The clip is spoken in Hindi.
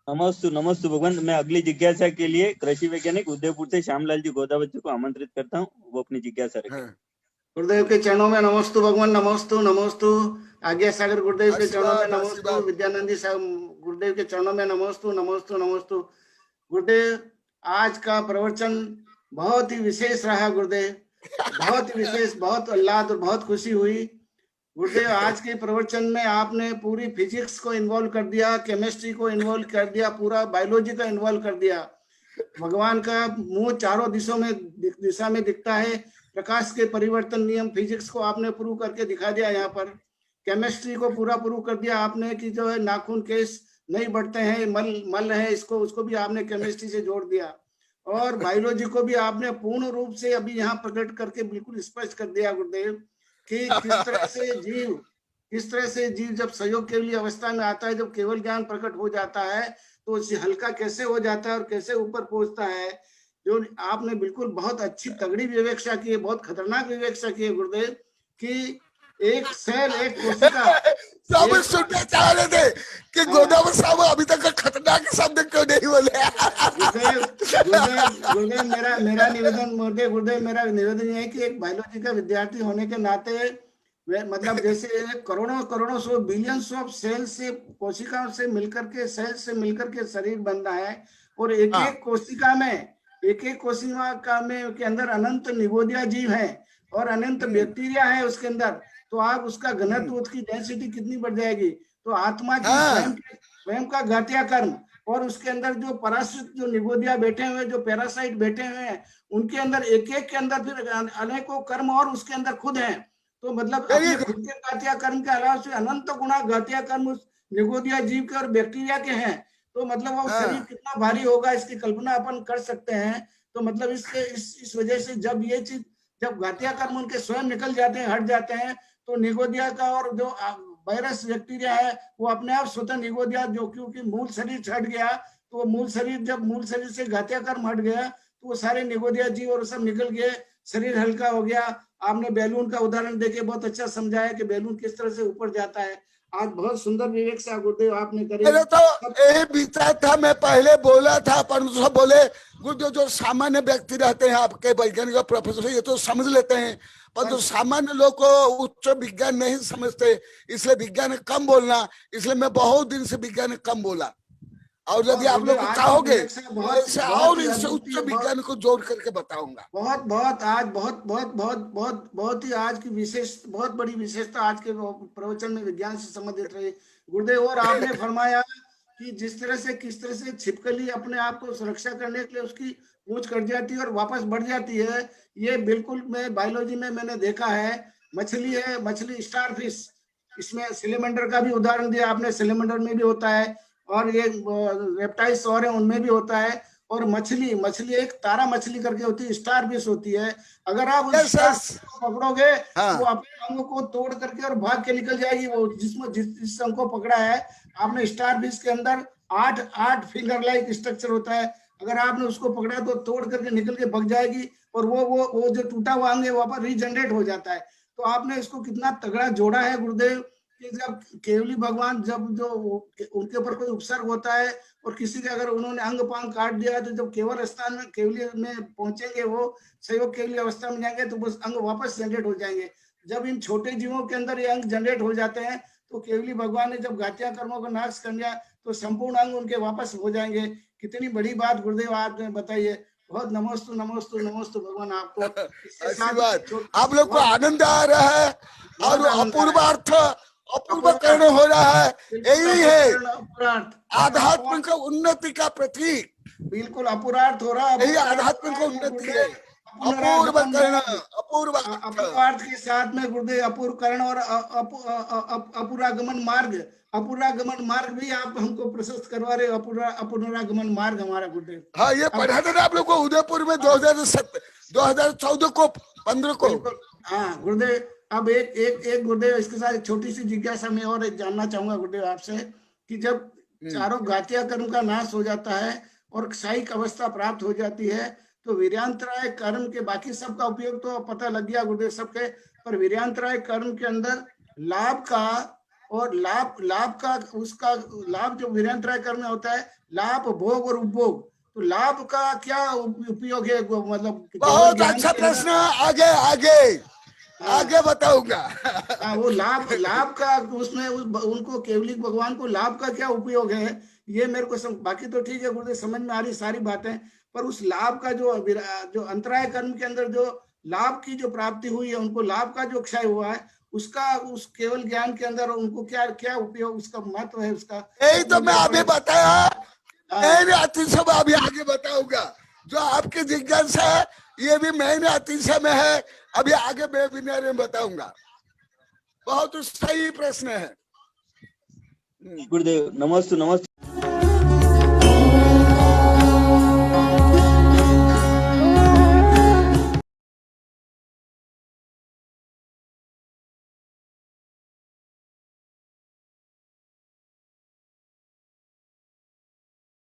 नमस्ते नमस्ते भगवान। मैं अगली जिज्ञासा के लिए कृषि वैज्ञानिक उदयपुर से श्यामलाल जी गोदावत जी को आमंत्रित करता हूँ, वो अपनी जिज्ञासा रखें। हाँ। गुरुदेव के चरणों में नमस्तु भगवान, नमस्तु नमस्तु। आज्ञा सागर गुरुदेव के चरणों में आशीर्वाद नमस्तु। आशीर्वाद। विद्यानंदी साहब गुरुदेव के चरणों में नमस्तु नमस्तु नमस्तु। गुरुदेव, आज का प्रवचन बहुत ही विशेष रहा गुरुदेव, बहुत ही विशेष, बहुत आह्लाद और बहुत खुशी हुई गुरुदेव। आज के प्रवचन में आपने पूरी फिजिक्स को इन्वॉल्व कर दिया, केमिस्ट्री को इन्वॉल्व कर दिया, पूरा बायोलॉजी का इन्वॉल्व कर दिया। भगवान का मुंह चारों दिशा में दिखता है। प्रकाश के परिवर्तन नियम फिजिक्स को आपने प्रूव करके दिखा दिया। यहाँ पर केमिस्ट्री को पूरा प्रूव कर दिया आपने कि जो है नाखून केस नहीं बढ़ते हैं, मल है, इसको उसको भी आपने केमिस्ट्री से जोड़ दिया। और बायोलॉजी को भी आपने पूर्ण रूप से अभी यहाँ प्रकट करके बिल्कुल स्पष्ट कर दिया गुरुदेव कि किस तरह से जीव जब सहयोग केवली अवस्था में आता है, जब केवल ज्ञान प्रकट हो जाता है तो हल्का कैसे हो जाता है और कैसे ऊपर पहुंचता है। जो आपने बिल्कुल बहुत अच्छी तगड़ी विवेचना की है, बहुत खतरनाक विवेचना की है गुरुदेव कि एक सेल, एक कोशिका। सब सुनना चाह रहे थे कि गोदावरी साहब अभी तक खतरनाक शब्द क्यों नहीं बोले। गुरुदेव मेरा निवेदन गुरुदेव मेरा निवेदन है कि एक बायोलॉजी का विद्यार्थी होने के नाते मतलब जैसे करोड़ों सौ बिलियंस ऑफ सेल से, कोशिकाओं से मिलकर के, सेल से मिलकर के शरीर बनता है। और एक एक कोशिका में के अंदर अनंत निगोदिया जीव है और अनंत बैक्टीरिया है उसके अंदर। तो आप उसका घनत्व, उसकी डेंसिटी कितनी बढ़ जाएगी। तो आत्मा की स्वयं का घातिया कर्म और उसके अंदर जो पराश्रित, जो निगोदिया बैठे हुए, जो पैरासाइट बैठे हुए हैं, उनके अंदर एक एक के अंदर फिर अनेकों कर्म और उसके अंदर खुद हैं। तो मतलब अपने खुद के घातिया कर्म के अलावा से अनंत गुना घातिया कर्म उस निगोदिया जीव के और बैक्टीरिया के हैं। तो मतलब वो शरीर कितना भारी होगा इसकी कल्पना अपन कर सकते हैं। तो मतलब इस वजह से जब घातिया कर्म उनके स्वयं निकल जाते हैं, हट जाते हैं, तो निगोदिया का और जो वायरस बैक्टीरिया है वो अपने आप स्वतः निगोदिया, जो क्योंकि मूल शरीर हट गया, तो मूल शरीर से घातिया कर्म हट गया तो वो सारे निगोदिया जीव और सब निकल गए, शरीर हल्का हो गया। आपने बैलून का उदाहरण देके बहुत अच्छा समझाया कि बैलून किस तरह से ऊपर जाता है। आज बहुत सुंदर विवेक से गुरुदेव आपने करी। तो यही विचार था, मैं पहले बोला था पर सब बोले जो सामान्य व्यक्ति रहते हैं, आपके वैज्ञानिक प्रोफेसर, ये तो समझ लेते हैं, पर जो सामान्य लोग को उच्च विज्ञान नहीं समझते, इसलिए विज्ञान कम बोलना, इसलिए मैं बहुत दिन से विज्ञान कम बोला। और यदि आप लोग चाहोगे और इससे उच्च विज्ञान को जोड़ करके बताऊंगा। बहुत ही आज की बहुत बड़ी विशेषता आज के प्रवचन में विज्ञान से संबंधित रही गुरुदेव। और आपने फरमाया कि किस तरह से छिपकली अपने आप को सुरक्षा करने के लिए उसकी पूंछ कट जाती है और वापस बढ़ जाती है। ये बिल्कुल मैं बायोलॉजी में मैंने देखा है। मछली स्टारफिश, इसमें सिलेमेंडर का भी उदाहरण दिया आपने, सिलेमेंडर में भी होता है और ये रेप्टाइल्स और हैं उनमें भी होता है। और मछली एक तारा मछली करके होती है, स्टार फिश होती है। अगर आप उस स्टार को पकड़ोगे तो अपने अंग को तोड़ करके और भाग के निकल जाएगी। वो जिस अंग को पकड़ा है आपने, स्टार फिश के अंदर 8 फिंगर लाइक स्ट्रक्चर होता है। अगर आपने उसको पकड़ा तो तोड़ करके निकल के भाग जाएगी और वो जो टूटा हुआ अंग है वहां पर रीजनरेट हो जाता है। तो आपने इसको कितना तगड़ा जोड़ा है गुरुदेव कि जब केवली भगवान, जब जो उनके ऊपर कोई उपसर्ग होता है और किसी के अगर उन्होंने अंग पांग काट दिया तो जब केवल स्थान में केवली में पहुंचेंगे, वो सहयोग केवली अवस्था में जाएंगे तो वो अंग वापस जनरेट हो जाएंगे। जब इन छोटे जीवों के अंदर ये अंग जनरेट हो जाते हैं तो केवली भगवान ने जब घातिया कर्मों को नाश कर दिया तो संपूर्ण अंग उनके वापस हो जाएंगे। कितनी बड़ी बात गुरुदेव आपने बताई है। बहुत नमस्तु नमस्तु नमस्तु भगवान आपको। आप लोग को आनंद आ रहा है और अपूर्वार्थ अपूर्व कर्ण हो रहा है। यही है आध्यात्म का उन्नति का प्रतीक। बिल्कुल अपूर्वार्थ हो रहा है, यही आध्यात्म का उन्नति है। अपूर्व कर्ण, अपूर्वार्थ के साथ में गुरुदेव अपूर्व कर्ण और अपूर्वागमन मार्ग भी आप हमको प्रशस्त करवा रहे हो। अपूर्वागमन मार्ग हमारा गुरुदेव। हाँ, ये पढ़ा था ना आप लोग को उदयपुर में 2014 को 15 को। हाँ गुरुदेव। अब एक गुरुदेव इसके साथ एक छोटी सी जिज्ञासा में और जानना चाहूंगा गुरुदेव आपसे कि जब चारों घातिया कर्म का नाश हो जाता है और क्षयिक अवस्था प्राप्त हो जाती है तो वीर्यांतराय कर्म के बाकी सबका उपयोग तो पता लग गया गुरुदेव सबके, पर वीर्यांतराय कर्म के अंदर लाभ का और लाभ का उसका लाभ जो विरंत्रय में होता है, लाभ, भोग और उपभोग। तो लाभ का क्या उपयोग है, मतलब बहुत अच्छा प्रश्न, आगे आगे आगे बताऊंगा। वो लाभ का उसमें उनको केवलिक भगवान को लाभ का क्या उपयोग है, ये मेरे को बाकी तो ठीक है गुरुदेव, समझ में आ रही सारी बातें, पर उस लाभ का जो अंतराय कर्म के अंदर जो लाभ की जो प्राप्ति हुई है, उनको लाभ का जो क्षय हुआ है, उसका उस केवल ज्ञान के अंदर उनको क्या क्या उपयोग, उसका महत्व है उसका। यही तो मैं अभी बताया, मैंने अतिशय में अभी आगे बताऊंगा। जो आपकी जिज्ञासा है ये भी मैंने अतिशय में है, अभी आगे वेबिनार में बताऊंगा। बहुत सही प्रश्न है गुरुदेव, नमस्ते।